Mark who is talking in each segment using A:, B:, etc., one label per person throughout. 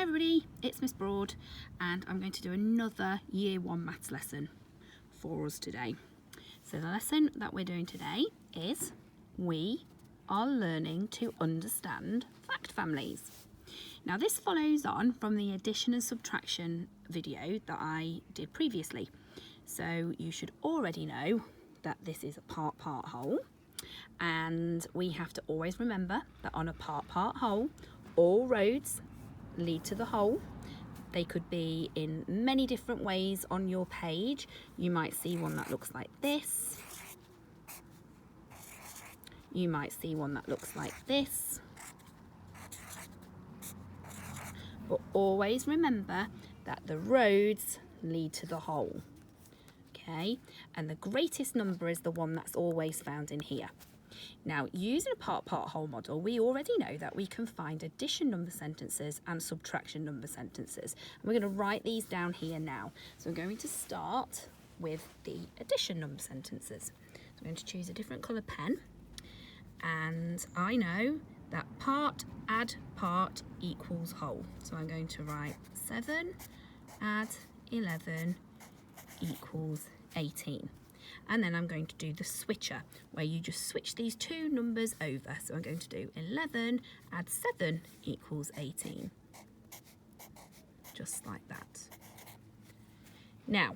A: Hi everybody, it's Miss Broad and I'm going to do another Year 1 maths lesson for us today. So the lesson that we're doing today is we are learning to understand fact families. Now this follows on from the addition and subtraction video that I did previously. So you should already know that this is a part-part whole, and we have to always remember that on a part-part whole, all roads lead to the whole. They could be in many different ways on your page. You might see one that looks like this. You might see one that looks like this. But always remember that the roads lead to the whole. Okay, and the greatest number is the one that's always found in here. Now, using a part-part whole model, we already know that we can find addition number sentences and subtraction number sentences. And we're going to write these down here now. So I'm going to start with the addition number sentences. So I'm going to choose a different colour pen. And I know that part add part equals whole. So I'm going to write 7 add 11 equals 18. And then I'm going to do the switcher, where you just switch these two numbers over. So I'm going to do 11 add 7 equals 18. Just like that. Now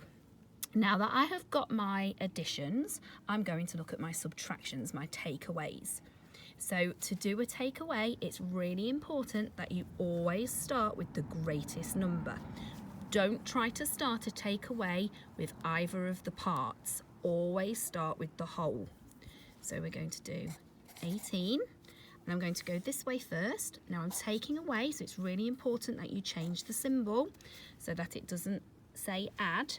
A: that I have got my additions, I'm going to look at my subtractions, my takeaways. So to do a takeaway, it's really important that you always start with the greatest number. Don't try to start a takeaway with either of the parts. Always start with the whole. So we're going to do 18, and I'm going to go this way first. Now I'm taking away, so it's really important that you change the symbol so that it doesn't say add.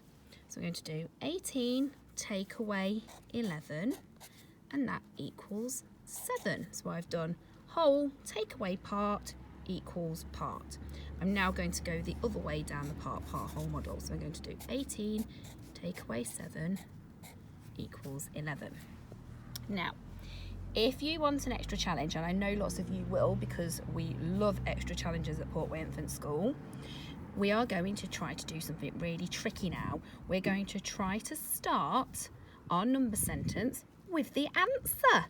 A: So I'm going to do 18 take away 11, and that equals 7. So I've done whole take away part equals part. I'm now going to go the other way down the part-part whole model. So I'm going to do 18 take away 7 equals 11. Now, if you want an extra challenge, and I know lots of you will because we love extra challenges at Portway Infant School, we are going to try to do something really tricky now. We're going to try to start our number sentence with the answer.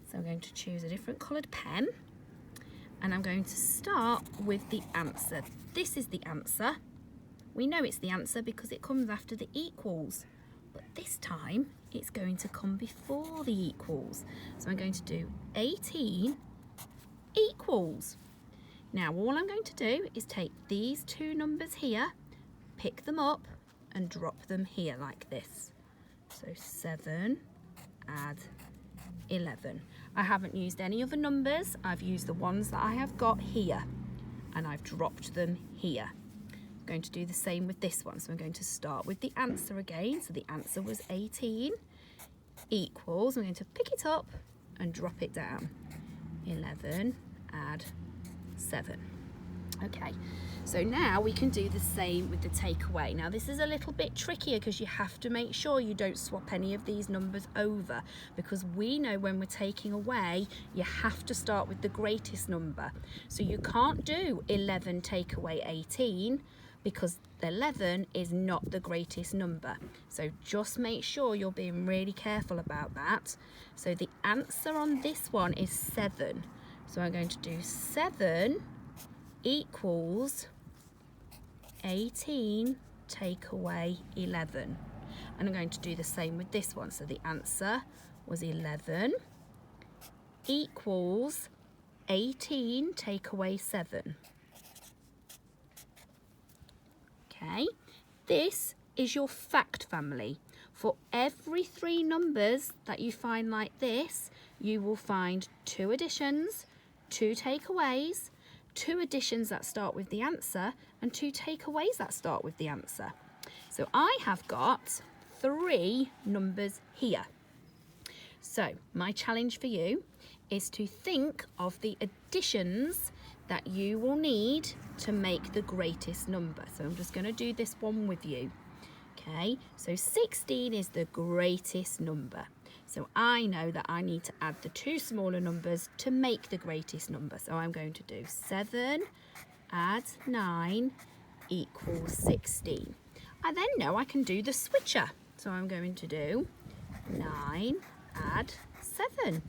A: So I'm going to choose a different coloured pen, and I'm going to start with the answer. This is the answer. We know it's the answer because it comes after the equals. But this time it's going to come before the equals. So I'm going to do 18 equals. Now all I'm going to do is take these two numbers here, pick them up and drop them here like this. So 7 add 11. I haven't used any other numbers. I've used the ones that I have got here, and I've dropped them here. I'm going to do the same with this one. So I'm going to start with the answer again. So the answer was 18 equals, I'm going to pick it up and drop it down. 11 add 7. Okay, so now we can do the same with the takeaway. Now this is a little bit trickier because you have to make sure you don't swap any of these numbers over, because we know when we're taking away, you have to start with the greatest number. So you can't do 11 take away 18 because 11 is not the greatest number. So just make sure you're being really careful about that. So the answer on this one is 7. So I'm going to do 7 equals 18 take away 11. And I'm going to do the same with this one. So the answer was 11 equals 18 take away 7. Okay, this is your fact family. For every 3 numbers that you find like this, you will find 2 additions, 2 takeaways, 2 additions that start with the answer, and 2 takeaways that start with the answer. So I have got 3 numbers here. So my challenge for you is to think of the additions that you will need to make the greatest number. So I'm just going to do this one with you. Okay, so 16 is the greatest number. So I know that I need to add the 2 smaller numbers to make the greatest number. So I'm going to do 7 add 9 equals 16. I then know I can do the switcher. So I'm going to do 9 add 7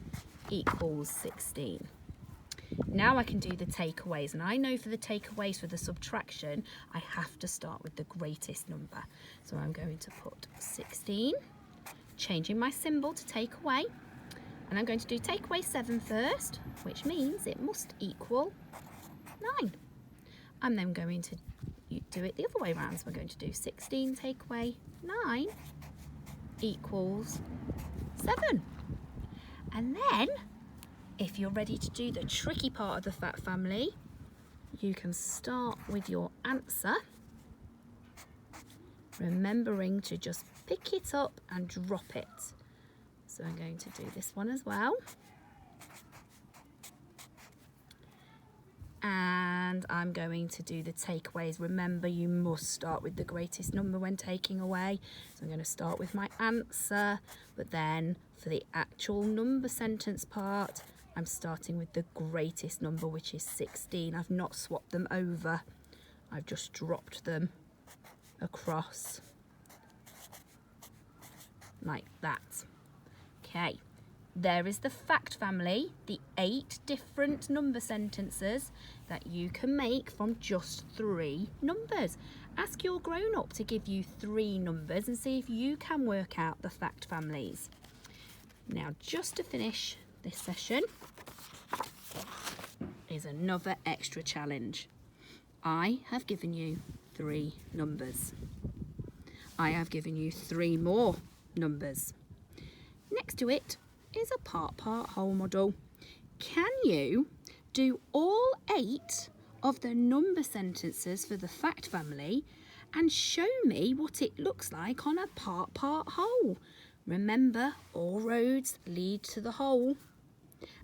A: equals 16. Now I can do the takeaways, and I know for the takeaways for the subtraction, I have to start with the greatest number. So I'm going to put 16, changing my symbol to take away, and I'm going to do take away 7 first, which means it must equal 9. I'm then going to do it the other way around, so we're going to do 16 take away 9 equals 7. And then, if you're ready to do the tricky part of the fact family, you can start with your answer, remembering to just pick it up and drop it. So I'm going to do this one as well. And I'm going to do the takeaways. Remember, you must start with the greatest number when taking away. So I'm going to start with my answer, but then for the actual number sentence part, I'm starting with the greatest number, which is 16. I've not swapped them over. I've just dropped them across like that. Okay. There is the fact family, the 8 different number sentences that you can make from just 3 numbers. Ask your grown-up to give you 3 numbers and see if you can work out the fact families. Now, just to finish this session is another extra challenge. I have given you 3 numbers. I have given you 3 more numbers. Next to it is a part-part whole model. Can you do all 8 of the number sentences for the fact family and show me what it looks like on a part-part whole? Remember, all roads lead to the whole,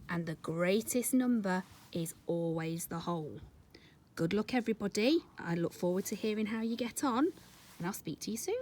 A: and the greatest number is always the whole. Good luck, everybody. I look forward to hearing how you get on, and I'll speak to you soon.